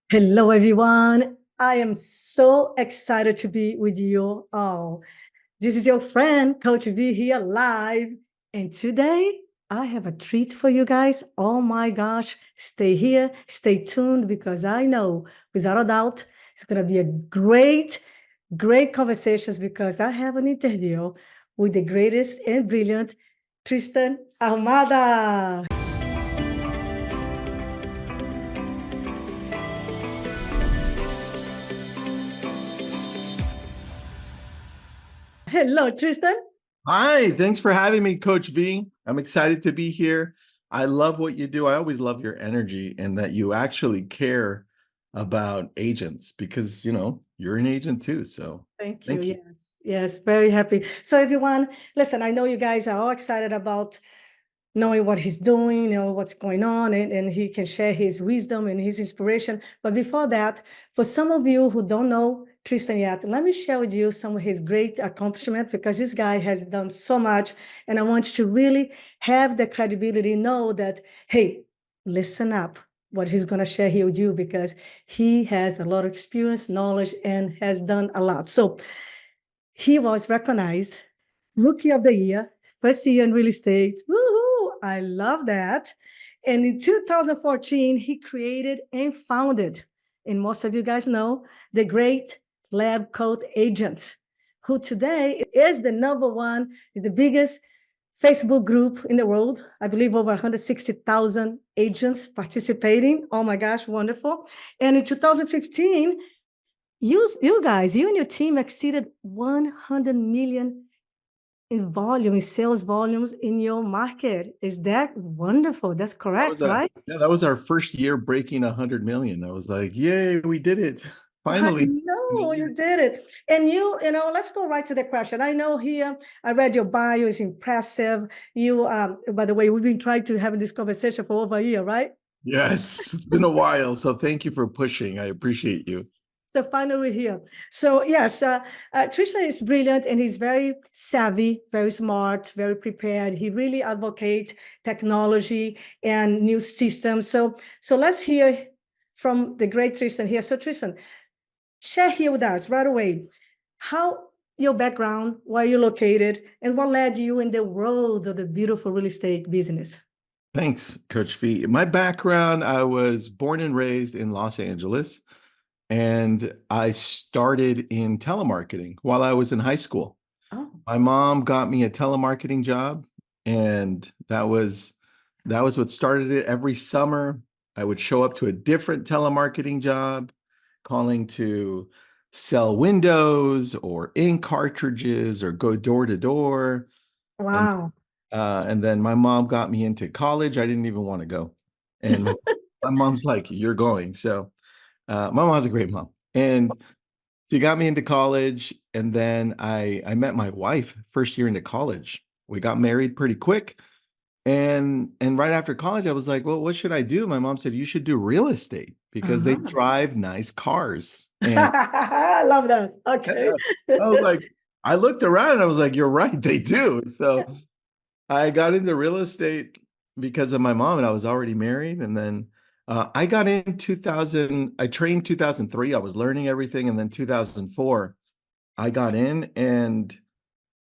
Hello, everyone. I am so excited to be with you all. This is your friend, Coach V, here live. And today I have a treat for you guys. Oh my gosh, stay here, stay tuned, because I know without a doubt it's going to be a great conversations because I have an interview with the greatest and brilliant Tristan Ahumada. Hello, Tristan. Hi, thanks for having me, Coach V. I'm excited to be here. I love what you do. I always love your energy and that you actually care about agents because, you're an agent too. So Thank you. thank you. Yes, very happy. So everyone, listen, I know you guys are all excited about knowing what he's doing, what's going on, and he can share his wisdom and his inspiration. But before that, for some of you who don't know Tristan yet, let me share with you some of his great accomplishments because this guy has done so much. And I want you to really have the credibility, know that, hey, listen up what he's going to share here with you because he has a lot of experience, knowledge, and has done a lot. So he was recognized Rookie of the Year, first year in real estate. Woohoo! I love that. And in 2014, he created and founded, and most of you guys know, the Great Lab Coat Agent, who today is the number one, is the biggest Facebook group in the world. I believe over 160,000 agents participating. Oh my gosh, wonderful. And in 2015, you and your team exceeded 100 million in volume, in sales volumes in your market. Is that wonderful? That's That was correct, right? that was our first year breaking 100 million. I was like, yay, we did it. I Finally. know you did it. And let's go right to the question. I know here, I read your bio, it's impressive. By the way, we've been trying to have this conversation for over a year, right? Yes, it's been a while. So thank you for pushing. I appreciate you. So finally, we're here. So yes, Tristan is brilliant and he's very savvy, very smart, very prepared. He really advocates technology and new systems. So let's hear from the great Tristan here. So Tristan, share here with us right away how your background, where you're located, and what led you in the world of the beautiful real estate business. Thanks, Coach V. My background, I was born and raised in Los Angeles. And I started in telemarketing while I was in high school. Oh, My mom got me a telemarketing job, and that was what started it. Every summer, I would show up to a different telemarketing job, calling to sell windows or ink cartridges or go door to door. And wow. and then my mom got me into college. I didn't even want to go. And my mom's like, "You're going." So my mom's a great mom. And she got me into college. And then I met my wife first year into college. We got married pretty quick. And right after college, I was like, well, what should I do? My mom said, you should do real estate because they Uh-huh. drive nice cars. And I love that. Okay. yeah, I was like, I looked around and I was like, you're right, they do. So I got into real estate because of my mom, and I was already married. And then I got in 2000. I trained 2003. I was learning everything, and then 2004, I got in, and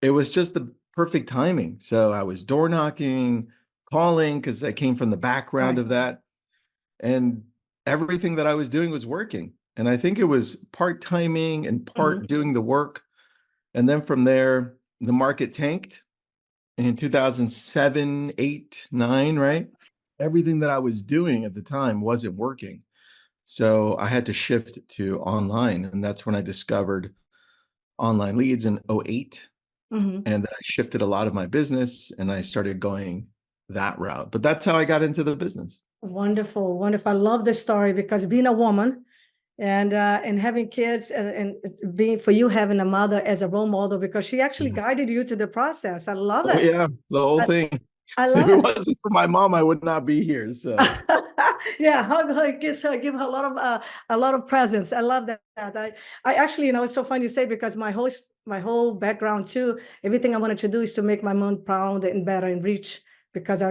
it was just the perfect timing. So I was door knocking, calling because I came from the background Right. of that, and everything that I was doing was working. And I think it was part timing and Mhm. part doing the work. And then from there, the market tanked in 2007, 8, 9, right? Everything that I was doing at the time wasn't working. So I had to shift to online. And that's when I discovered online leads in '08. Mhm. And then I shifted a lot of my business and I started going that route. But that's how I got into the business. Wonderful, wonderful. I love the story because being a woman and having kids and being for you having a mother as a role model because she actually Yes. guided you to the process. I love Oh it. yeah, the whole I, thing. I If love it it. wasn't for my mom, I would not be here. So Yeah, hug her, kiss her, give her a lot of presents. I love that. I actually, it's so funny you say because my whole background too, everything I wanted to do is to make my mom proud and better and reach because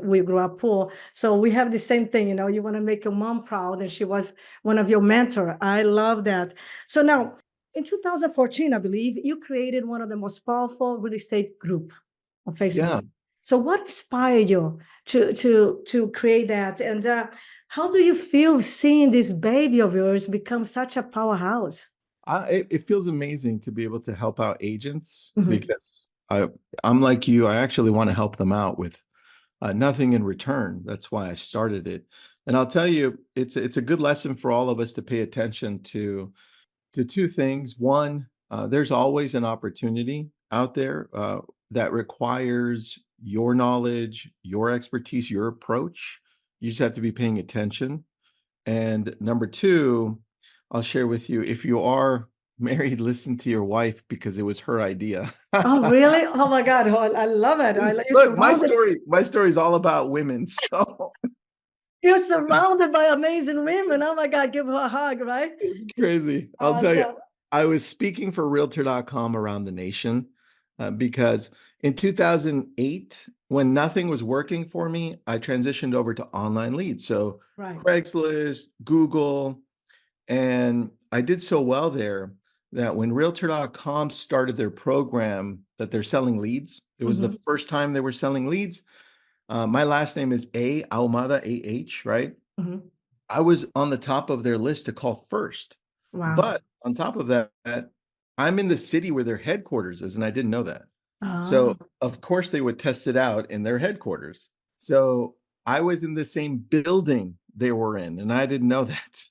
we grew up poor. So we have the same thing, you want to make your mom proud, and she was one of your mentor. I love that. So now in 2014, I believe you created one of the most powerful real estate group on Facebook. Yeah. So what inspired you to create that? And how do you feel seeing this baby of yours become such a powerhouse? It feels amazing to be able to help out agents Mhm. because I'm like you. I actually want to help them out with nothing in return. That's why I started it. And I'll tell you, it's a good lesson for all of us to pay attention to two things. One, there's always an opportunity out there that requires your knowledge, your expertise, your approach. You just have to be paying attention. And number two, I'll share with you, if you are married, listen to your wife because it was her idea. Oh, really? Oh my God. Oh, I love it. You're Look, surrounded, my story is all about women. So you're surrounded by amazing women. Oh my God, give her a hug, right? it's crazy. I'll tell you, Awesome. I was speaking for Realtor.com around the nation because in 2008, when nothing was working for me, I transitioned over to online leads. So Right. Craigslist, Google, and I did so well there that when Realtor.com started their program that they're selling leads, it was the Mhm. first time they were selling leads. My last name is Ahumada, A-H, right? Mhm. I was on the top of their list to call first. Wow. But on top of that, I'm in the city where their headquarters is, and I didn't know that. Oh, So, of course, they would test it out in their headquarters. So, I was in the same building they were in, and I didn't know that.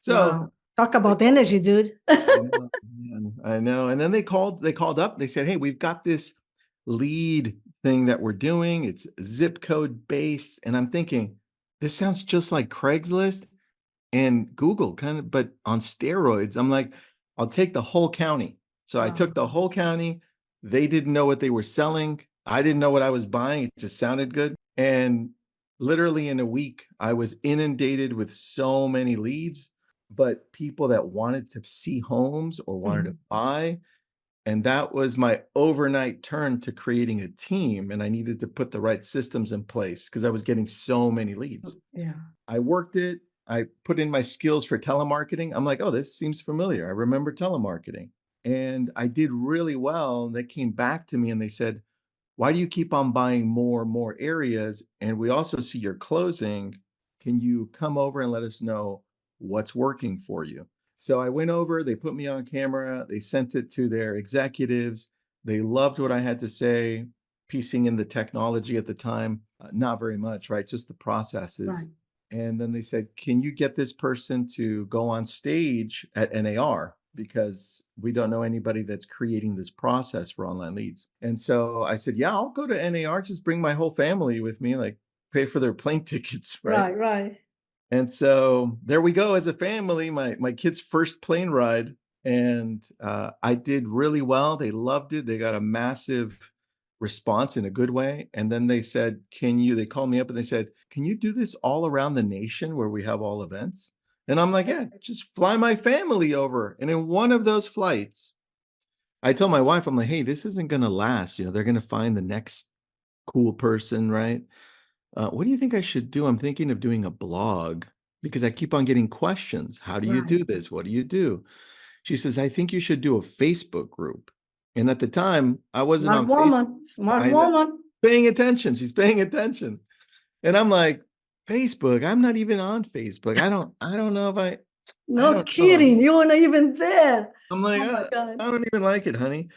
So, wow. Talk they about called, energy, dude. I know, man, I know. And then they called up, they said, "Hey, we've got this lead thing that we're doing. It's zip code based." And I'm thinking, this sounds just like Craigslist and Google kind of, but on steroids. I'm like, I'll take the whole county. So I Wow. took the whole county. They didn't know what they were selling. I didn't know what I was buying. It just sounded good. And literally in a week, I was inundated with so many leads, but people that wanted to see homes or wanted to Mhm. buy. And that was my overnight turn to creating a team. And I needed to put the right systems in place because I was getting so many leads. Yeah. I worked it. I put in my skills for telemarketing. I'm like, oh, this seems familiar. I remember telemarketing. And I did really well. They came back to me and they said, why do you keep on buying more and more areas? And we also see you're closing. Can you come over and let us know what's working for you? So I went over, they put me on camera, they sent it to their executives. They loved what I had to say, piecing in the technology at the time, not very much, right? Just the Right. processes. And then they said, can you get this person to go on stage at NAR? Because we don't know anybody that's creating this process for online leads. And so I said, yeah, I'll go to NAR, just bring my whole family with me, like pay for their plane tickets, right? Right. Right. And so there we go as a family, my kids' first plane ride. And I did really well. They loved it. They got a massive response in a good way. And then they said, they called me up and they said, can you do this all around the nation where we have all events? And I'm like, yeah, just fly my family over. And in one of those flights, I told my wife, I'm like, hey, this isn't going to last. They're going to find the next cool person, right? What do you think I should do? I'm thinking of doing a blog because I keep on getting questions. How do you Right. do this? What do you do? She says, I think you should do a Facebook group. And at the time, I wasn't Smart on Facebook. woman. Smart I know, woman. paying attention. She's paying attention. And I'm like, Facebook, I'm not even on Facebook. I don't know if I No don't know. kidding. You weren't even there. I'm like, Oh my God. I don't even like it, honey.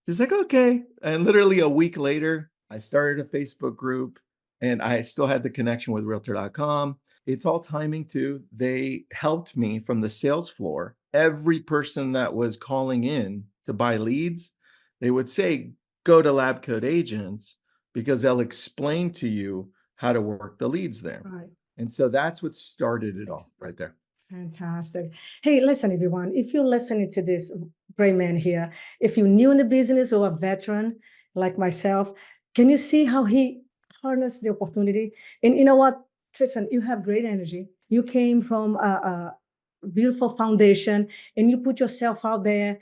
She's like, okay. And literally a week later, I started a Facebook group and I still had the connection with Realtor.com. It's all timing too. They helped me from the sales floor. Every person that was calling in to buy leads, they would say, go to Lab Code Agents because they'll explain to you how to work the leads there. Right. And so that's what started it all right there. Fantastic. Hey, listen, everyone, if you're listening to this great man here, if you're new in the business or a veteran like myself, can you see how he harnessed the opportunity? And you know what, Tristan, you have great energy. You came from beautiful foundation, and you put yourself out there,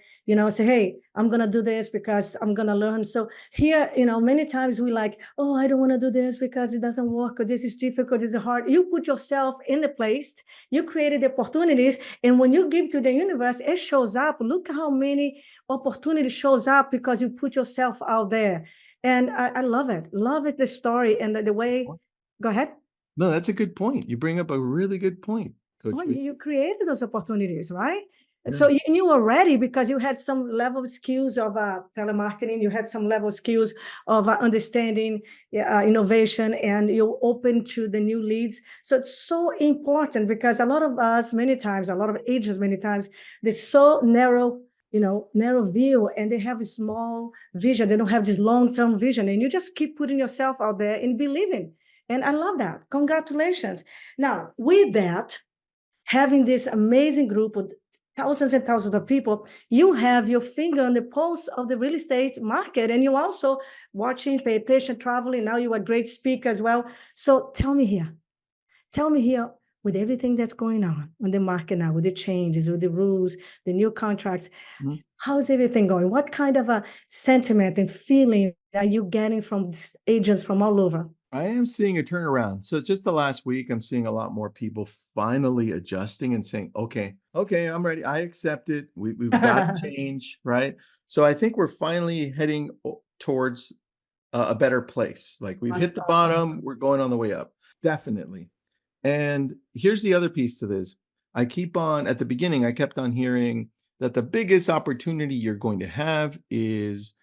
say, hey, I'm going to do this because I'm going to learn. So here, many times we like, oh, I don't want to do this because it doesn't work, or this is difficult, it's hard. You put yourself in the place, you created opportunities, and when you give to the universe, it shows up. Look how many opportunities shows up because you put yourself out there. And I love it. Love it, the story and the way. Go ahead. No, that's a good point. You bring up a really good point, Coach Well, B. you created those opportunities, right? Yeah. So you were ready because you had some level of skills of telemarketing, you had some level of skills of understanding innovation, and you're open to the new leads. So it's so important because a lot of us, many times, a lot of agents, many times, they're so narrow, narrow view, and they have a small vision. They don't have this long-term vision, and you just keep putting yourself out there and believing. And I love that. Congratulations. Now, with that, having this amazing group of thousands and thousands of people, you have your finger on the pulse of the real estate market, and you also watching, pay attention, traveling. Now you're a great speaker as well. So tell me here, with everything that's going on the market now, with the changes, with the rules, the new contracts, how's everything going? What kind of a sentiment and feeling are you getting from agents from all over? I am seeing a turnaround. So just the last week, I'm seeing a lot more people finally adjusting and saying, okay, I'm ready. I accept it. We've got to change, right? So I think we're finally heading towards a better place. Like we've That's hit the awesome. bottom, we're going on the way up. Definitely. And here's the other piece to this. At the beginning, I kept on hearing that the biggest opportunity you're going to have is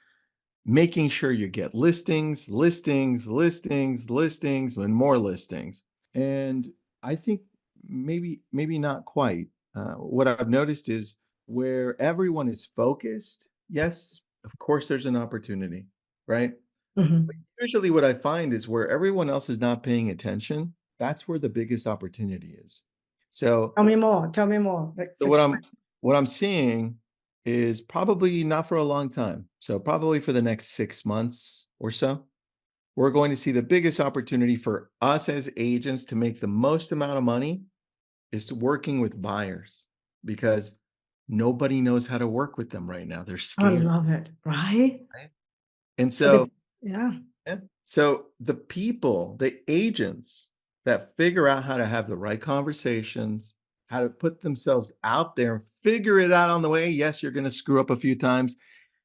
making sure you get listings, listings, listings, listings, and more listings. And I think maybe not quite. What I've noticed is where everyone is focused, yes, of course, there's an opportunity, right? But Mhm. usually what I find is where everyone else is not paying attention, that's where the biggest opportunity is. So Tell me more. Tell me more. so what I'm seeing is probably not for a long time. So probably for the next 6 months or so, we're going to see the biggest opportunity for us as agents to make the most amount of money is to working with buyers because nobody knows how to work with them right now. They're I scared, love it, right? right? And So so yeah, yeah. So the agents that figure out how to have the right conversations, how to put themselves out there and figure it out on the way. Yes, you're going to screw up a few times.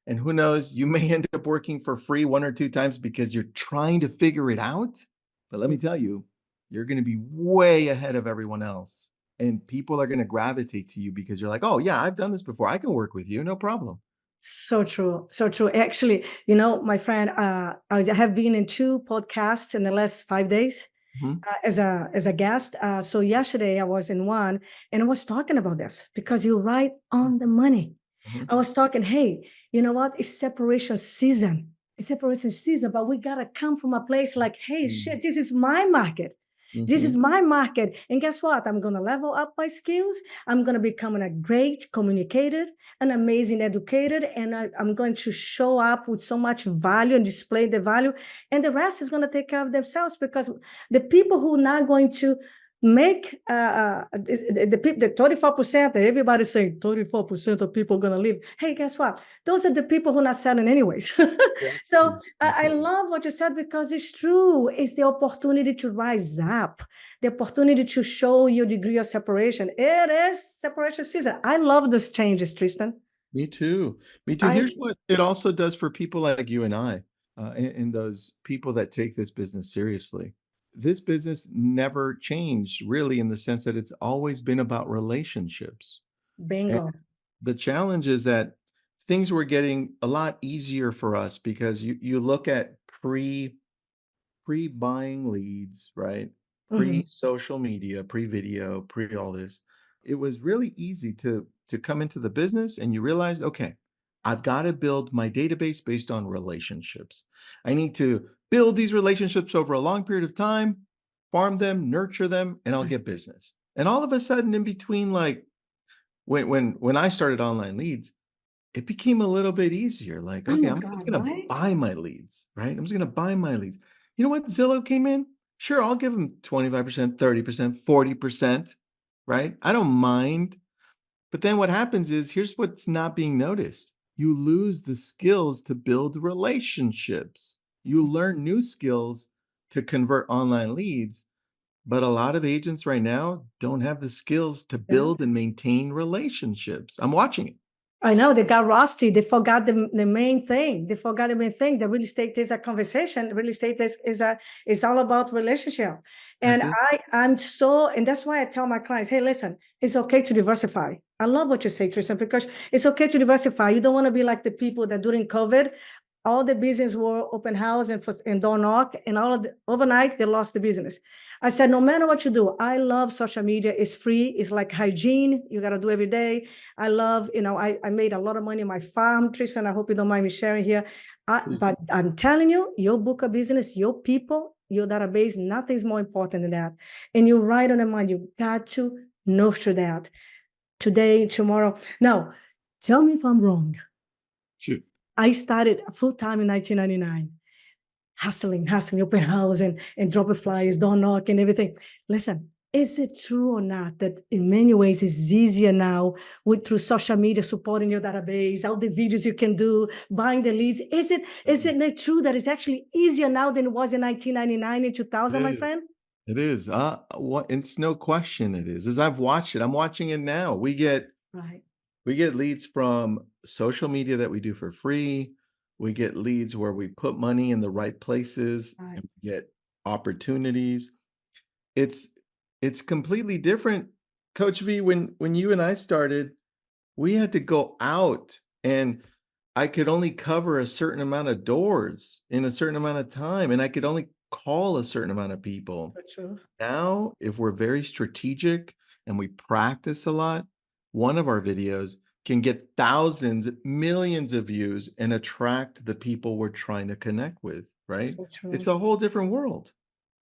And who knows, you may end up working for free 1 or 2 times because you're trying to figure it out. But let me tell you, you're going to be way ahead of everyone else. And people are going to gravitate to you because you're like, oh, yeah, I've done this before. I can work with you. No problem. so true, so true. Actually, my friend, I have been in 2 podcasts in the last 5 days Mhm, as a guest. So yesterday I was in one, and I was talking about this because you're right on the money. mhm, I was talking, hey, you know what? It's separation season. It's separation season, but we gotta come from a place like, hey, mhm, shit, this is my market. This is mhm. my market. And guess what? I'm gonna level up my skills. I'm gonna become a great communicator, an amazing educator, and I'm going to show up with so much value and display the value. And the rest is gonna take care of themselves because the people who are not going to make the 34% that everybody's saying 34% of people are going to leave. Hey, guess what? Those are the people who are not selling anyways. So Exactly, I exactly. love what you said because it's true. It's the opportunity to rise up, the opportunity to show your degree of separation. It is separation season. I love those changes, Tristan. Me too. Me too. I Here's what it also does for people like you and I, and those people that take this business seriously. This business never changed really in the sense that it's always been about relationships. And bingo. the challenge is that things were getting a lot easier for us because you look at pre-buying leads, right? Mhm. Pre-social media, pre-video, pre all this. It was really easy to come into the business and you realize, okay, I've got to build my database based on relationships. I need to build these relationships over a long period of time, farm them, nurture them, and I'll get business. And all of a sudden, in between, like when I started online leads, it became a little bit easier. Like, Oh okay, my I'm just God, gonna right? buy my leads, right? I'm just gonna buy my leads. You know what? Zillow came in. Sure, I'll give them 25%, 30%, 40%. right? I don't mind. But then what happens is here's what's not being noticed. You lose the skills to build relationships. You learn new skills to convert online leads, but a lot of agents right now don't have the skills to Yeah. build and maintain relationships. I'm watching it. I know they got rusty. They forgot the main thing. They forgot the main thing. The real estate is a conversation. Real estate is all about relationship. And That's it. and that's why I tell my clients, hey, listen, it's okay to diversify. I love what you say, Tristan, because it's okay to diversify. You don't want to be like the people that during COVID, all the business were open house and door knock, and overnight they lost the business. I said, no matter what you do, I love social media. It's free. It's like hygiene. You got to do every day. I love, I made a lot of money on my farm, Tristan. I hope you don't mind me sharing here. But I'm telling you, your book of business, your people, your database, nothing's more important than that. And you're right on the mind. You got to nurture that today, tomorrow. Now, tell me if I'm wrong. Shoot. I started full time in 1999, hustling, open house and dropping flyers, door knock and everything. Listen, is it true or not that in many ways it's easier now through social media supporting your database, all the videos you can do, buying the leads? Is it not true that it's actually easier now than it was in 1999 and 2000, It my is. friend? It is. What it's no question it is. As I've watched it, I'm watching it now. Right, We get leads from social media that we do for free. We get leads where we put money in the right places right. and we get opportunities. It's it's completely different. Coach V, when you and I started, we had to go out and I could only cover a certain amount of doors in a certain amount of time and I could only call a certain amount of people. For sure. Now, if we're very strategic and we practice a lot, one of our videos can get thousands, millions of views and attract the people we're trying to connect with, right? So It's true. a whole different world.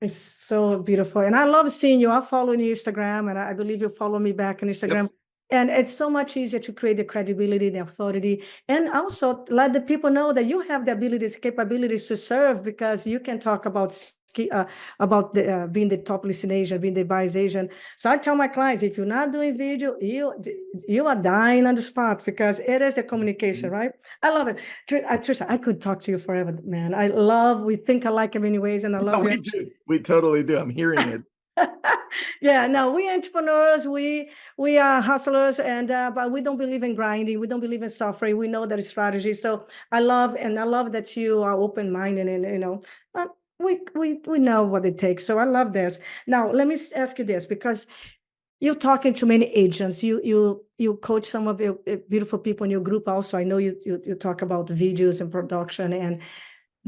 It's so beautiful. And I love seeing you. I follow you on Instagram, and I believe you follow me back on Yep. Instagram. And it's so much easier to create the credibility, the authority, and also let the people know that you have the abilities, capabilities to serve because you can talk about being the top list in Asia, being the bias Asian. So I tell my clients, if you're not doing video, you are dying on the spot because it is a communication, right? I love it. Trisha, I could talk to you forever, man. We think alike in many ways, and I No, love we you. do. We totally do. I'm hearing it. Yeah, no, we entrepreneurs, we are hustlers, and but we don't believe in grinding. We don't believe in suffering. We know that is strategy. So I love that you are open minded, and we know what it takes. So I love this. Now let me ask you this because you're talking to many agents. You coach some of your beautiful people in your group. Also, I know you talk about videos and production and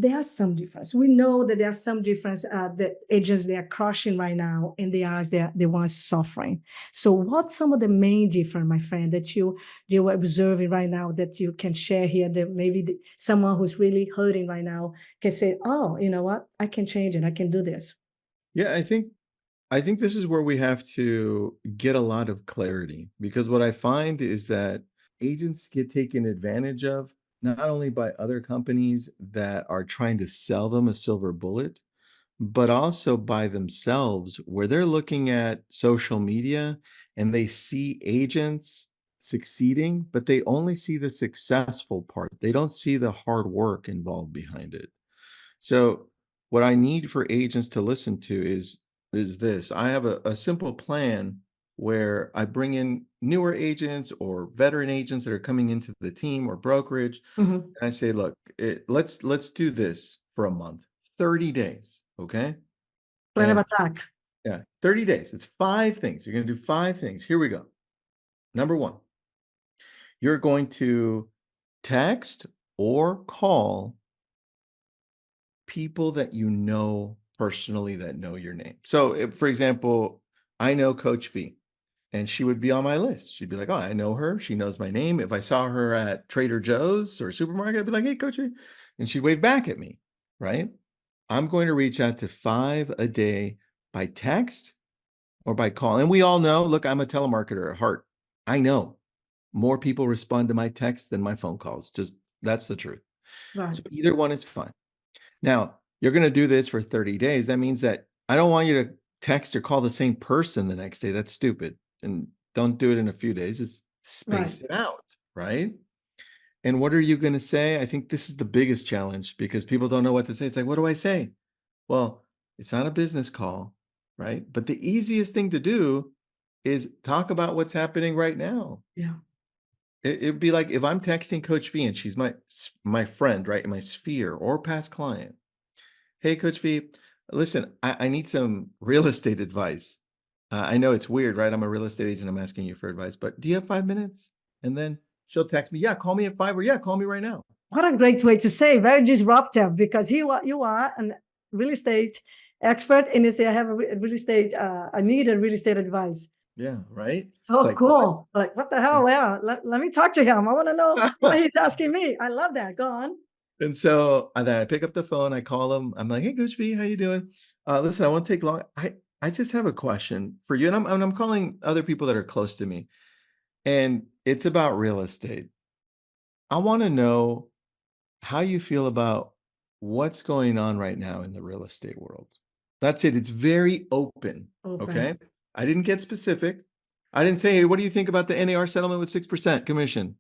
there are some difference. We know that there are some difference. The agents they are crushing right now, and they are the ones suffering. So, what's some of the main difference, my friend, that you are observing right now that you can share here? That maybe someone who's really hurting right now can say, "Oh, you know what? I can change it. I can do this." Yeah, I think this is where we have to get a lot of clarity because what I find is that agents get taken advantage of not only by other companies that are trying to sell them a silver bullet, but also by themselves, where they're looking at social media and they see agents succeeding, but they only see the successful part. They don't see the hard work involved behind it. So what I need for agents to listen to is this. I have a simple plan where I bring in newer agents or veteran agents that are coming into the team or brokerage. Mhm. And I say, look, let's do this for a month, 30 days. Okay. Plan of And attack. yeah, 30 days. It's 5 things. You're going to do 5 things. Here we go. Number one, you're going to text or call people that you know personally that know your name. So, if, for example, I know Coach V, and she would be on my list. She'd be like, "Oh, I know her. She knows my name. If I saw her at Trader Joe's or supermarket, I'd be like, hey, Coach V," and she'd wave back at me, right? I'm going to reach out to 5 a day by text or by call. And we all know, look, I'm a telemarketer at heart. I know more people respond to my texts than my phone calls. Just that's the truth. Right. So either one is fine. Now, you're going to do this for 30 days. That means that I don't want you to text or call the same person the next day. That's stupid. and don't do it in a few days. Just Right. space it out, right? And what are you going to say? I think this is the biggest challenge because people don't know what to say. It's like, what do I say? Well, it's not a business call, right? But the easiest thing to do is talk about what's happening right now. Yeah. It'd be like if I'm texting Coach V and she's my friend, right, in my sphere or past client. Hey, Coach V, listen, I need some real estate advice. I know it's weird, right? I'm a real estate agent. I'm asking you for advice, but do you have 5 minutes? And then she'll text me, yeah, call me at 5, or yeah, call me right now. What a great way to say, very disruptive, because you are a real estate expert, and you say, I have a real estate, I need a real estate advice. Yeah, right. It's So like, cool. Like, what the hell? Yeah. Let me talk to him. I want to know why he's asking me. I love that. Go on. And so then I pick up the phone, I call him. I'm like, hey, Coach V, how you doing? Listen, I won't take long. I just have a question for you. And I'm calling other people that are close to me. And it's about real estate. I want to know how you feel about what's going on right now in the real estate world. That's it. It's very open. Open. Okay. I didn't get specific. I didn't say, hey, what do you think about the NAR settlement with 6% commission?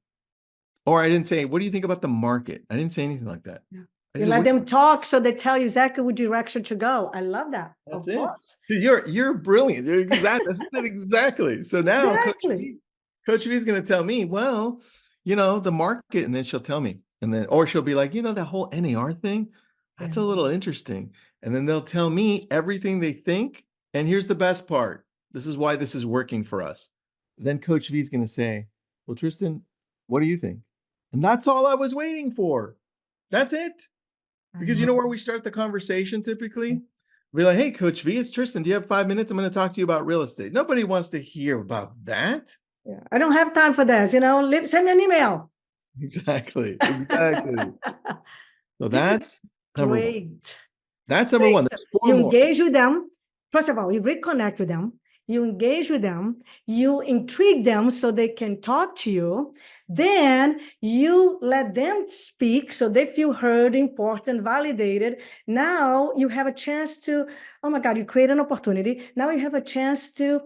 Or I didn't say, what do you think about the market? I didn't say anything like that. Yeah. I You said, let what them talk so they tell you exactly what direction to go. I love that. That's Of it. course. You're brilliant. You're exact. This is it exactly. So now Exactly. Coach V is going to tell me, well, the market, and then she'll tell me, and then or she'll be like, that whole NAR thing, that's Yeah. a little interesting, and then they'll tell me everything they think. And here's the best part: this is why this is working for us. Then Coach V is going to say, well, Tristan, what do you think? And that's all I was waiting for. That's it. I Because you know know. where we start the conversation typically? Be like, hey, Coach V, it's Tristan. Do you have 5 minutes? I'm going to talk to you about real estate. Nobody wants to hear about that. Yeah. I don't have time for this. Send me an email. Exactly. Exactly. So This is that's number one. great. That's number Great. one. So There's four you more. engage with them. First of all, you reconnect with them. You engage with them. You intrigue them so they can talk to you. Then you let them speak so they feel heard, important, validated. Now you have a chance to, oh my God, you create an opportunity. Now you have a chance to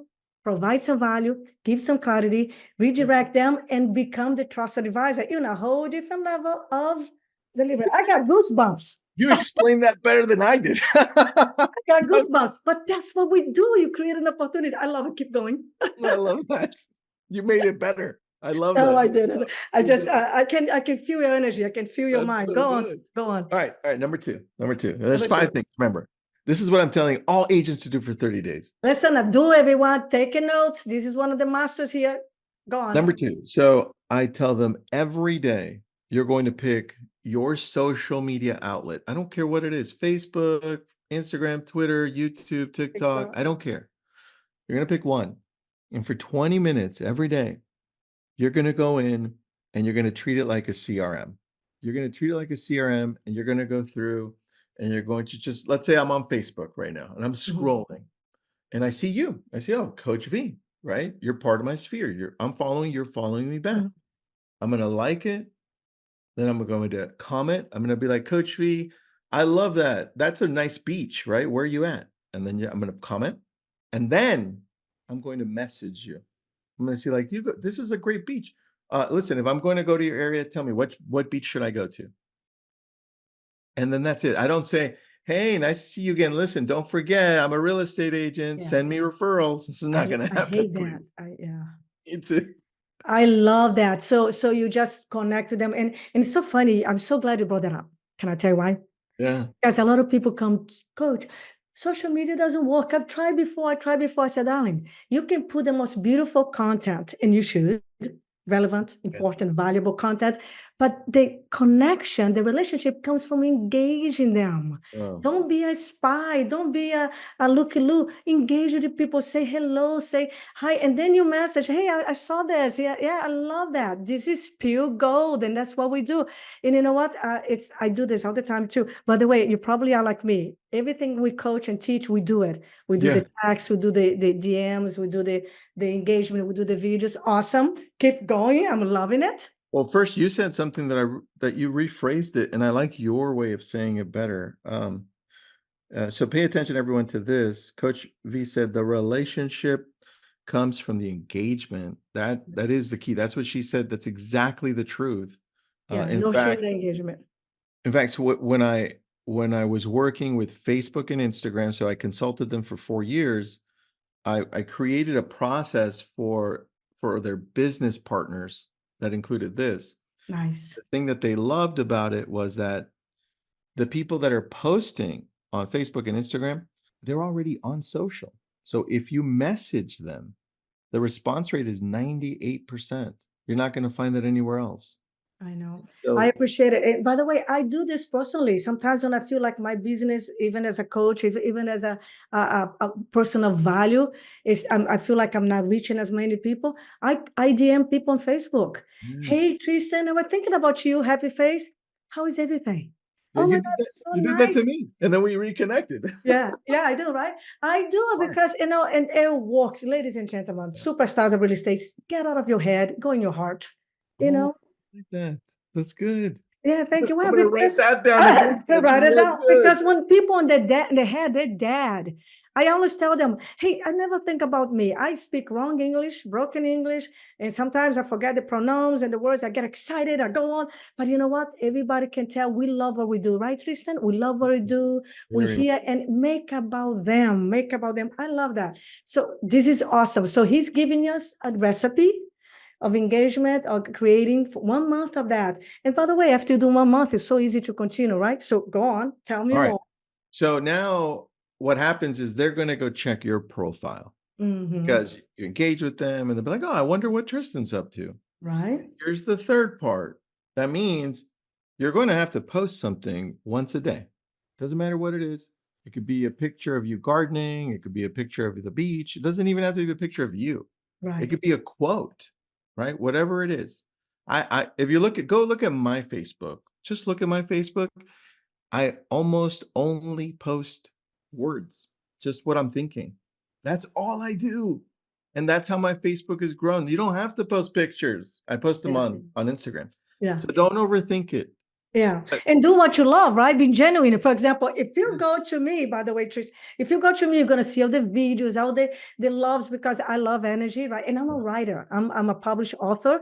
provide some value, give some clarity, redirect them, and become the trusted advisor. You're on a whole different level of delivery. I got goosebumps. You explained that better than I did. Got goosebumps, but that's what we do. You create an opportunity. I love it. Keep going. I love that. You made it better. I love No, that. I didn't. I just I can feel your energy. I can feel your That's mind. so Go on. good. Go on. All right. All right. Number two. Number two. There's Number 5 two. things. Remember, this is what I'm telling all agents to do for 30 days. Listen, do everyone take a note. This is one of the masters here. Go on. Number two. So I tell them every day, you're going to pick your social media outlet. I don't care what it is: Facebook, Instagram, Twitter, YouTube, TikTok. I don't care. You're going to pick one. And for 20 minutes every day, you're going to go in and you're going to treat it like a CRM. You're going to treat it like a CRM, and you're going to go through and you're going to just, let's say I'm on Facebook right now and I'm scrolling and I see you. I see, oh, Coach V, right? You're part of my sphere. You're following me back. Mhm. I'm going to like it. Then I'm going to comment. I'm going to be like, Coach V, I love that. That's a nice beach, right? Where are you at? And then I'm going to comment. And then I'm going to message you. I'm going to see, like, this is a great beach. Listen, if I'm going to go to your area, tell me what beach should I go to? And then that's it. I don't say, hey, nice to see you again. Listen, don't forget, I'm a real estate agent. Yeah. Send me referrals. This is not going to I happen, hate that. please. Yeah. It's a, I love that. So you just connect to them, and it's so funny. I'm so glad you brought that up. Can I tell you why? yeah. Because a lot of people come, Coach, social media doesn't work. I've tried before. I said, darling, you can put the most beautiful content, and you should, relevant, important, valuable content. But the connection, the relationship comes from engaging them. Oh. Don't be a spy. Don't be a looky-loo. Engage with the people. Say hello. Say hi. And then you message, hey, I saw this. Yeah, I love that. This is pure gold. And that's what we do. And you know what? I do this all the time too. By the way, you probably are like me. Everything we coach and teach, we do it. We do Yeah. the text, we do the DMs, we do the engagement, we do the videos. Awesome. Keep going. I'm loving it. Well, first you said something that you rephrased it, and I like your way of saying it better. So pay attention, everyone, to this. Coach V said the relationship comes from the engagement. That Yes. is the key. That's what she said. That's exactly the truth. Yeah, In nurturing fact, the engagement. so when I was working with Facebook and Instagram, so I consulted them for 4 years. I created a process for their business partners that included this. Nice. The thing that they loved about it was that the people that are posting on Facebook and Instagram, they're already on social. So if you message them, the response rate is 98%. You're not going to find that anywhere else. I know. I So appreciate it. And by the way, I do this personally. Sometimes when I feel like my business, even as a coach, even as a person of value, I feel like I'm not reaching as many people. I DM people on Facebook. yes. Hey, Tristan, I was thinking about you. Happy face. How is everything? Yeah, Oh my God, it's so you did that to nice. me, and then we reconnected. Yeah, yeah, I do, right? I do it Smart. because, and it works, ladies and gentlemen, Yeah. superstars of real estate, get out of your head, go in your heart, you Oh, know? I like that. That's good. Yeah, thank you. I'm Well, gonna write because that down again. That's write it real down. good. Because when people on the head, they're dead. I always tell them, hey, I never think about me. I speak wrong English, broken English, and sometimes I forget the pronouns and the words. I get excited, I go on. But you know what? Everybody can tell we love what we do, right, Tristan? We love what we do. We Very hear and make about them, make about them. I love that. So this is awesome. So he's giving us a recipe of engagement or creating 1 month of that. And by the way, after you do 1 month, it's so easy to continue, right? So go on, tell me all right. more. So now what happens is they're gonna go check your profile Hmm. because you engage with them and they'll be like, oh, I wonder what Tristan's up to. Right? Here's the third part. That means you're going to have to post something once a day. Doesn't matter what it is. It could be a picture of you gardening. It could be a picture of the beach. It doesn't even have to be a picture of you. It Right. could be a quote, right? Whatever it is. If you go look at my Facebook, just look at my Facebook. I almost only post words, just what I'm thinking. That's all I do. And that's how my Facebook has grown. You don't have to post pictures. I post them Yeah. on Instagram. Yeah. So don't overthink it. Yeah. But And do what you love, right? Be genuine. For example, if you yeah, go to me, by the way, Tris, if you go to me, you're gonna see all the videos, all the loves because I love energy, right? And I'm a writer. I'm a published author.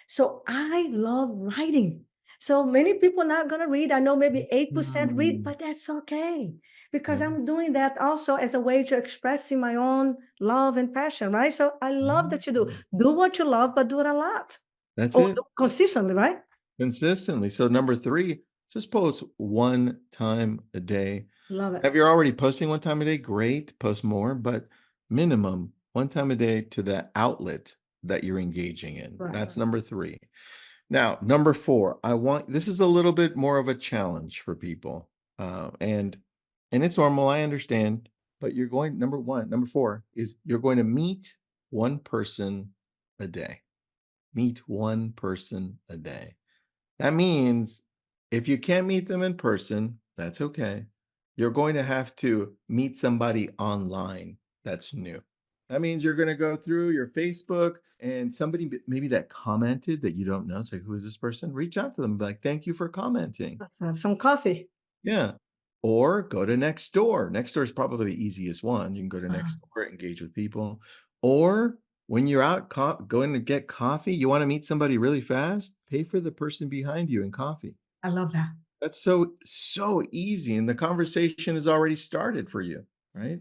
So I love writing. So many people not gonna read. I know maybe 8% read, mm, but that's okay. Because yeah, I'm doing that also as a way to expressing my own love and passion, right? So I love that you do. yeah. Do what you love, but do it a lot. That's Or it. do consistently, right? Consistently. So number three, just post one time a day. Love it. If you're already posting one time a day, great, post more, but minimum one time a day to the outlet that you're engaging in. Right. That's number three. Now, number four, this is a little bit more of a challenge for people. And it's normal, I understand, but number four is you're going to meet one person a day. Meet one person a day. That means if you can't meet them in person, that's okay. You're going to have to meet somebody online that's new. That means you're going to go through your Facebook and somebody maybe that commented that you don't know. It's like, who is this person? Reach out to them. Be like, thank you for commenting. Let's have some coffee. Yeah. Or go to Nextdoor. Nextdoor is probably the easiest one. You can go to Ah, Nextdoor, engage with people. Or when you're out going to get coffee, you want to meet somebody really fast, pay for the person behind you in coffee. I love that. That's so easy. And the conversation has already started for you, right?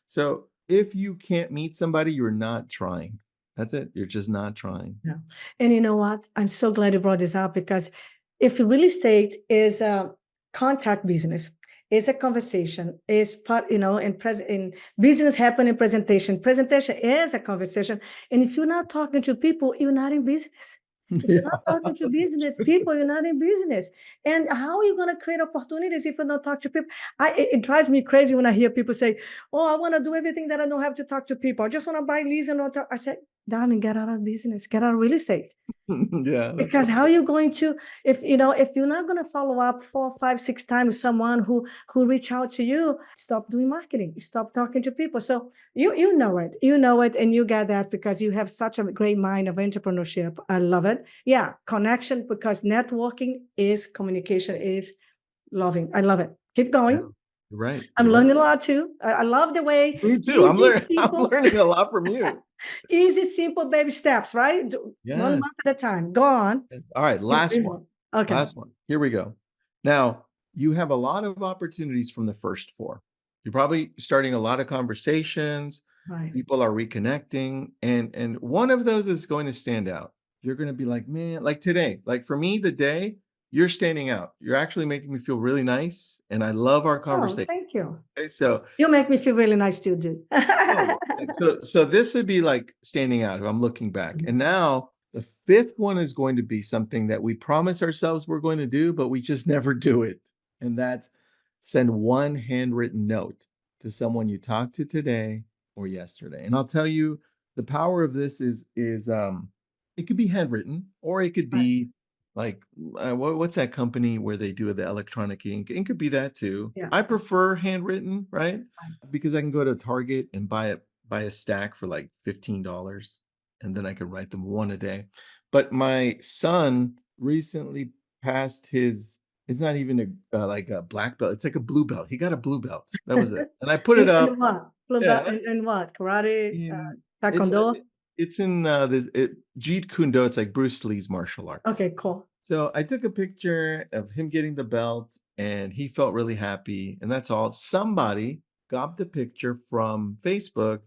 So if you can't meet somebody, you're not trying. That's it. You're just not trying. Yeah. And you know what? I'm so glad you brought this up because if real estate is a contact business, is a conversation, is part, in business happen in presentation. Presentation is a conversation. And if you're not talking to people, you're not in business. If you're not talking to business people, you're not in business. And how are you going to create opportunities if you don't talk to people? It drives me crazy when I hear people say, "Oh, I want to do everything that I don't have to talk to people. I just want to buy, lease, and not talk." I said, "Darling, get out of business, get out of real estate." Yeah, that's Because how are you going to, if you're not going to follow up 4, 5, 6 times someone who reach out to you, stop doing marketing, stop talking to people. So you know it, and you get that because you have such a great mind of entrepreneurship. I love it. Yeah, connection because networking is communication is loving. I love it. Keep yeah. going. You're right. I'm You're right. learning a lot too. I love the way Me too. easy, I'm simple. learning a lot from you. Easy, simple baby steps, right? One Yeah. month at a time. Go on. Yes. All right, Give last me one. more. Okay. Last one. Here we go. Now, you have a lot of opportunities from the first 4. You're probably starting a lot of conversations, Right. people are reconnecting, and one of those is going to stand out. You're gonna be like, "Man," like today, like for me, the day, you're standing out. You're actually making me feel really nice, and I love our Oh, conversation. thank you. Okay, so You make me feel really nice too, dude. oh, so this would be like standing out if I'm looking back. Mhm. And now the 5th one is going to be something that we promise ourselves we're going to do, but we just never do it. And that's send one handwritten note to someone you talked to today or yesterday. And I'll tell you the power of this is it could be handwritten or it could Right. be like what's that company where they do the electronic ink? It could be that too. Yeah. I prefer handwritten, right? Right. Because I can go to Target and buy a stack for like $15, and then I can write them one a day. But my son recently passed his it's not even like a black belt, it's like a blue belt. He got a blue belt. That was it. And I put it up. In what? Blue belt Yeah, in what? Karate, in it's taekwondo? it's in this Jeet Kune Do. It's like Bruce Lee's martial arts. Okay, cool. So I took a picture of him getting the belt and he felt really happy. And that's all. Somebody got the picture from Facebook,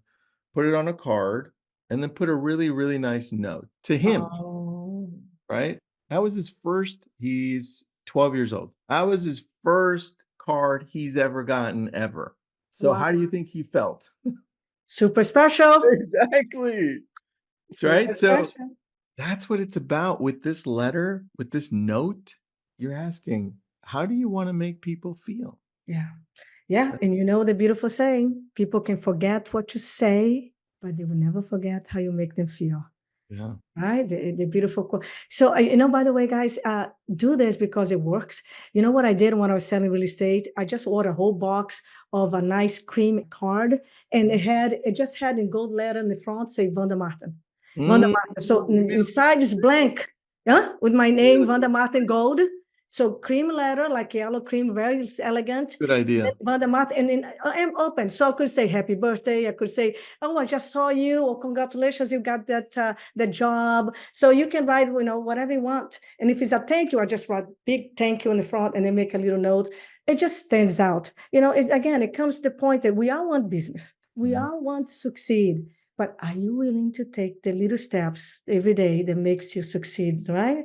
put it on a card, and then put a really, really nice note to him, Oh, right? That was his first, he's 12 years old. That was his first card he's ever gotten ever. So wow. how do you think he felt? Super special. Exactly. Super Right. So special. that's what it's about with this letter, with this note. You're asking, how do you want to make people feel? Yeah. Yeah. And you know the beautiful saying, people can forget what you say, but they will never forget how you make them feel. Yeah. Right? The beautiful quote. So, by the way, guys, do this because it works. You know what I did when I was selling real estate? I just ordered a whole box of a nice cream card, and it just had in gold letter in the front say Vanda Martin. Vanda Mm, Martin. So give me the inside is blank, yeah, with my give me name, the Vanda Martin Gold. So cream letter, like yellow cream, very elegant. good idea. Vanda Martin, and then I'm open. So I could say happy birthday. I could say, oh, I just saw you, or congratulations, you got that job. So you can write, whatever you want. And if it's a thank you, I just write big thank you in the front and then make a little note. It just stands out. Again, it comes to the point that we all want business. We Mhm. all want to succeed. But are you willing to take the little steps every day that makes you succeed, right?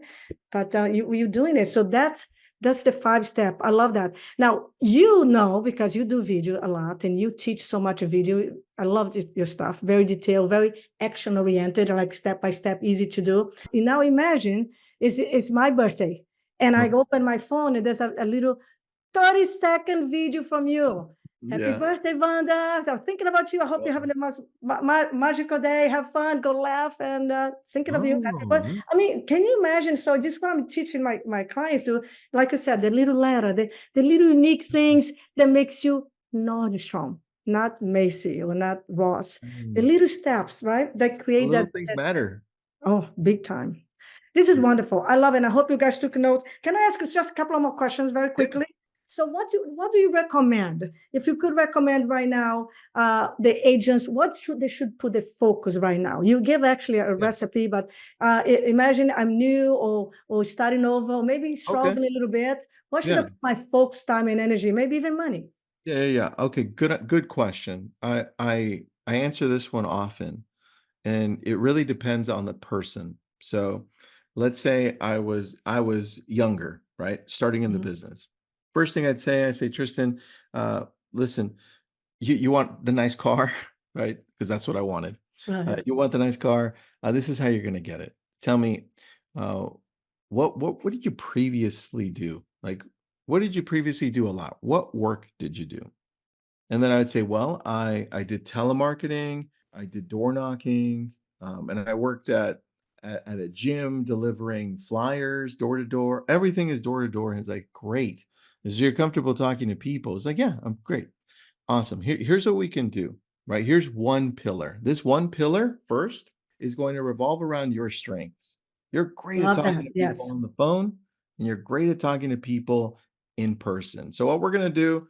But you're doing it. So that's the 5 step. I love that. Now, because you do video a lot and you teach so much video. I love your stuff. Very detailed, very action oriented, like step by step, easy to do. You now imagine it's my birthday and I Okay. open my phone and there's a little 30-second video from you. Happy Yeah. birthday, Vanda. I was thinking about you. I hope you're Oh, having the most magical day. Have fun, go laugh, and thinking of you. Happy birthday. oh, I mean, can you imagine? So this is what I'm teaching my clients to, like you said, the little letter, the little unique things that makes you Nordstrom, not Macy or not Ross. The mm. little steps, right? That The create little that, things that matter. oh, big time. This is wonderful. I love it. And I hope you guys took notes. Can I ask you just a couple of more questions very Yeah. quickly? So what do you recommend? If you could recommend right now, the agents, they should put the focus right now? You give actually a Yeah. recipe, but imagine I'm new or starting over, or maybe Okay. struggling a little bit. What should I Yeah. put my focus, time, and energy, maybe even money? Yeah. Yeah. Okay. Good question. I answer this one often. And it really depends on the person. So let's say I was younger, right? Starting in the Mhm. business. First thing I say, Tristan, uh, listen, you want the nice car, right? Because that's what I wanted. Right. You want the nice car. This is how you're gonna get it. Tell me, uh, what did you previously do? Like, what did you previously do a lot? What work did you do? And then I would say, well, I did telemarketing, I did door knocking, and I worked at a gym delivering flyers door to door. Everything is door to door. And it's like, great. Is you're comfortable talking to people? It's like, yeah, I'm great. Awesome. Here's what we can do, right? Here's one pillar. This one pillar first is going to revolve around your strengths. You're great at Love talking that. to people Yes. on the phone, and you're great at talking to people in person. So what we're going to do,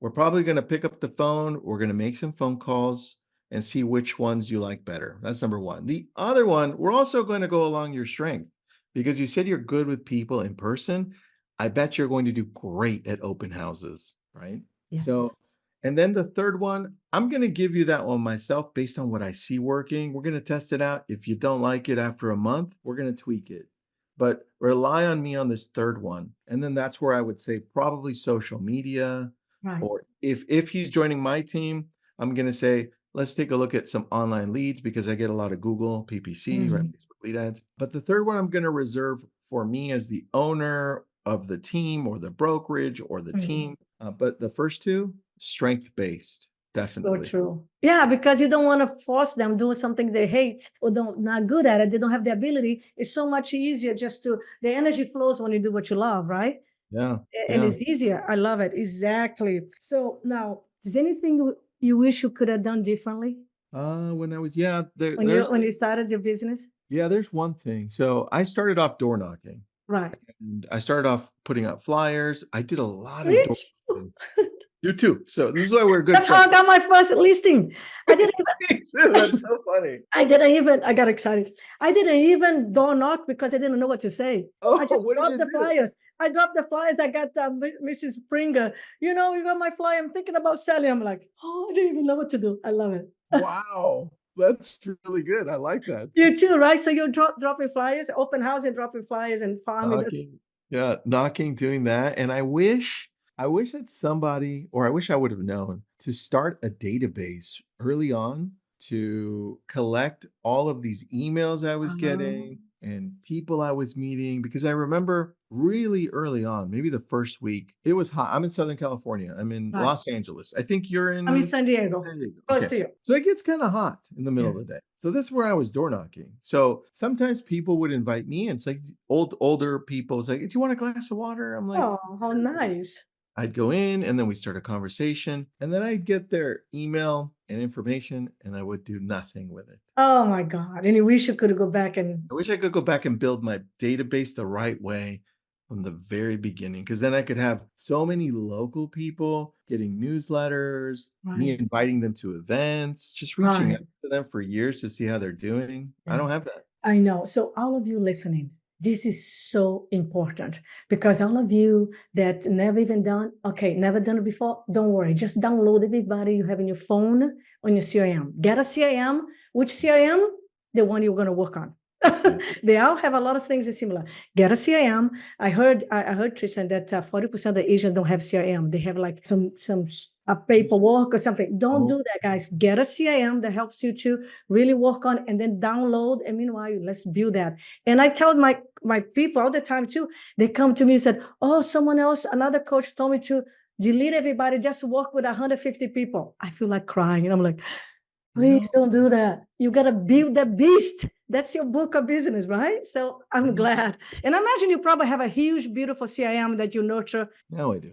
we're probably going to pick up the phone. We're going to make some phone calls. and see which ones you like better. That's number one. The other one, we're also going to go along your strength because you said you're good with people in person. I bet you're going to do great at open houses, right? Yes. So, and then the third one, I'm going to give you that one myself based on what I see working. We're going to test it out. If you don't like it after a month, we're going to tweak it. But rely on me on this third one. And then that's where I would say probably social media, Right. or if he's joining my team, I'm going to say, let's take a look at some online leads because I get a lot of Google, PPC, right? Mhm. Facebook lead ads. But the third one I'm going to reserve for me as the owner of the team or the brokerage or the Mhm. team. But the first two, strength based, So definitely. true. Yeah, because you don't want to force them doing something they hate or don't not good at it. They don't have the ability. It's so much easier just to the energy flows when you do what you love, right? Yeah. And Yeah. it's easier. I love it. Exactly. So now, is anything you wish you could have done differently When I was, yeah, when you started your business? there's one thing. So I started off door knocking. Right. And I started off putting out flyers. I did a lot of Me door too. knocking. You too. So this is why we're good That's how I friends. got my first listing. I didn't Me too. That's even so funny. I got excited. I didn't even door knock because I didn't know what to say. I Oh, just what did dropped you the do? flyers. I dropped the flyers. I got Mrs. Springer. You got my flyer. I'm thinking about selling. I'm like, oh, I didn't even know what to do. I love it. Wow. That's really good. I like that. You too, right? So you're dropping flyers, open house and dropping flyers and farming. Knocking. Yeah, knocking, doing that. And I wish that somebody, or I wish I would have known to start a database early on to collect all of these emails I was getting and people I was meeting. Because I remember really early on, maybe the first week, it was hot. I'm in Southern California. I'm in Right. Los Angeles. I think you're I'm in in San Diego, San Diego. close Okay. to you. So it gets kind of hot in the middle Yeah. of the day. So that's where I was door knocking. So sometimes people would invite me, and it's like older people. It's like, do you want a glass of water? I'm like, Oh, how nice. I'd go in and then we start a conversation, and then I'd get their email and information, and I would do nothing with it. Oh my God. And you wish you could go back and I wish I could go back and build my database the right way from the very beginning, because then I could have so many local people getting newsletters, me right, inviting them to events, just reaching out right. to them for years to see how they're doing. I Yeah. don't have that. I know. So all of you listening, this is so important because all of you that never even done, okay, never done it before, don't worry. Just download everybody you have in your phone on your CRM. Get a CRM. Which CRM? The one you're going to work on. Yeah. They all have a lot of things that's similar. Get a CRM. I heard Tristan that 40% of the Asians don't have CRM. They have like some paperwork or something. Don't Oh, do that, guys. Get a CRM that helps you to really work on and then download. And meanwhile, let's build that. And I tell my people all the time too. They come to me and said, "Oh, someone else, another coach told me to delete everybody, just work with 150 people." I feel like crying, and I'm like, please no. don't do that. You got to build the beast. That's your book of business, right? So I'm Yeah. glad. And I imagine you probably have a huge, beautiful CRM that you nurture. Now I do.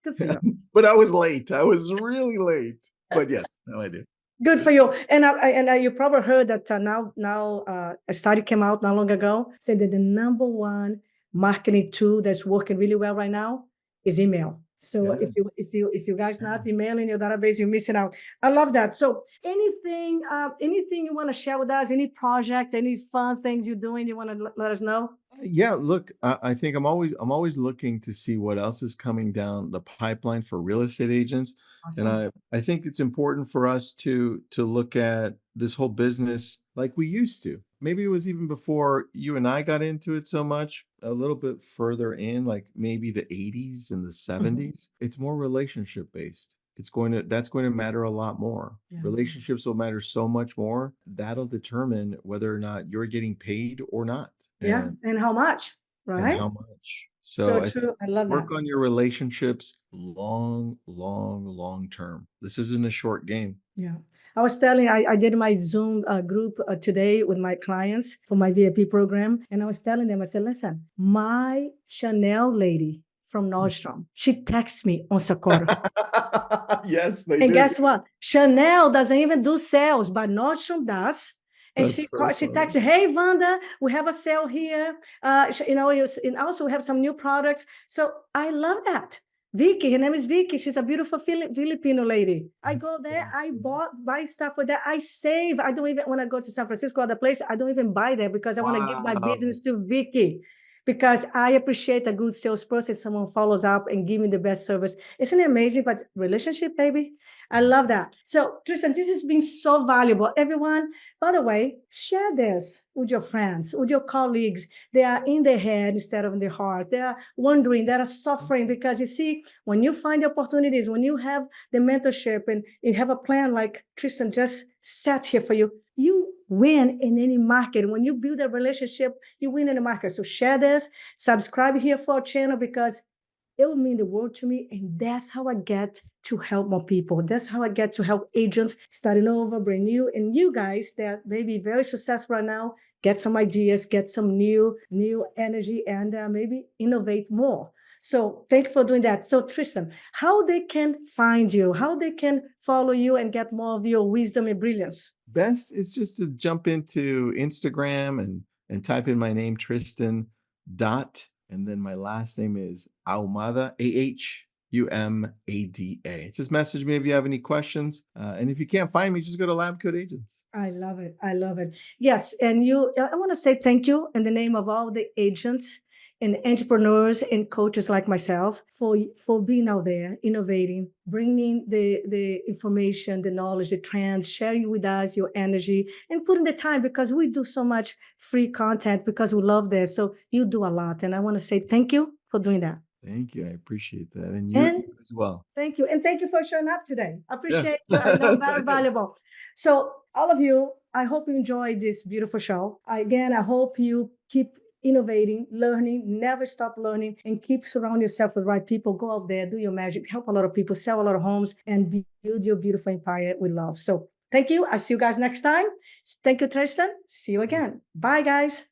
Good for you. But I was late. I was really late. But yes, now I do. Good for you. And you probably heard that now a study came out not long ago saying that the number one marketing tool that's working really well right now is email. So if you Yes. if you guys not Yes. emailing your database, you're missing out. I love that. So anything you want to share with us? Any project, any fun things you're doing? You want to let us know? Yeah, look, I think I'm always looking to see what else is coming down the pipeline for real estate agents. And Awesome. I think it's important for us to look at this whole business like we used to. Maybe it was even before you and I got into it so much, a little bit further in, like maybe the 80s and the Mhm. 70s. It's more relationship based. That's going to matter a lot more. Yeah. Relationships will matter so much more. That'll determine whether or not you're getting paid or not. Yeah. And how much? And Right? how much. So So I think true. I love that. work on your relationships long, long, long term. This isn't a short game. Yeah. I did my Zoom group today with my clients for my VIP program. And I was telling them, I said, listen, my Chanel lady from Nordstrom, she texts me on Socorro. Yes, they And do. guess what? Chanel doesn't even do sales, but Nordstrom does. And That's so she funny. texts me, hey, Vanda, we have a sale here. And also we have some new products. So I love that. Vicky, her name is Vicky. She's a beautiful Filipino lady. I That's go there, so I cool. buy stuff for that. I save. I don't even, when I go to San Francisco, other place, I don't even buy there because I want to give my Wow. business to Vicky. Because I appreciate a good salesperson, someone follows up and give me the best service. Isn't it amazing? But relationship, baby, I love that. So, Tristan, this has been so valuable. Everyone, by the way, share this with your friends, with your colleagues. They are in their head instead of in their heart. They are wondering, they are suffering because you see, when you find the opportunities, when you have the mentorship and you have a plan like Tristan just set here for you, you win in any market. When you build a relationship, you win in the market. So share this, subscribe here for our channel because it will mean the world to me. And that's how I get to help more people. That's how I get to help agents starting over, brand new. And you guys that may be very successful right now, get some ideas, get some new energy, and maybe innovate more. So thank you for doing that. So Tristan, how they can find you, how they can follow you and get more of your wisdom and brilliance? Best is just to jump into Instagram and type in my name, Tristan dot, and then my last name is Ahumada, Ahumada. Just message me if you have any questions. And if you can't find me, just go to Lab Coat Agents. I love it. I love it. Yes. And I want to say thank you in the name of all the agents and entrepreneurs and coaches like myself for being out there, innovating, bringing the information, the knowledge, the trends, sharing with us your energy and putting the time because we do so much free content because we love this. So you do a lot. And I want to say thank you for doing that. Thank you. I appreciate that. And you And as well. thank you. And thank you for showing up today. I Yeah. appreciate you. I know very valuable. So all of you, I hope you enjoyed this beautiful show. Again, I hope you keep innovating, learning, never stop learning, and keep surrounding yourself with the right people. Go out there, do your magic, help a lot of people, sell a lot of homes, and build your beautiful empire with love. So thank you. I'll see you guys next time. Thank you, Tristan. See you again. Bye, guys.